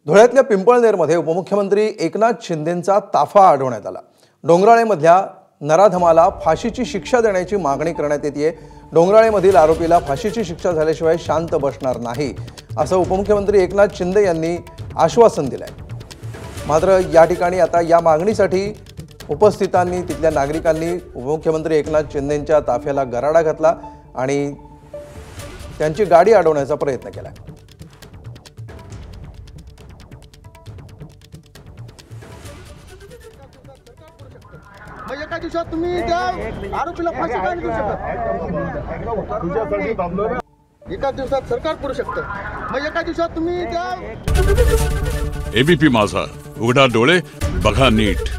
धुळ्यातल्या पिंपळनेरमध्ये उपमुख्यमंत्री एकनाथ शिंदेंचा ताफा अडवण्यात आला। डोंगराळेमधल्या नराधमाला फाशीची शिक्षा देण्याची मागणी करण्यात येते। डोंगराळेमधील आरोपीला फाशीची शिक्षा झाल्याशिवाय शांत बसणार नाही असं उपमुख्यमंत्री एकनाथ शिंदे यांनी आश्वासन दिलंय। मात्र या ठिकाणी आता या मागणीसाठी उपस्थितांनी तिथल्या नागरिकांनी उपमुख्यमंत्री एकनाथ शिंदेंच्या ताफ्याला गराडा घातला आणि त्यांची गाडी अडवण्याचा प्रयत्न केला। मग एका दिवसात तुम्ही त्या आरोपीला फाशी का नाही देऊ शकत? एका दिवसात सरकार करू शकतं, मग एका दिवसात तुम्ही त्या एबीपी माझा, उघडा डोळे बघा नीट।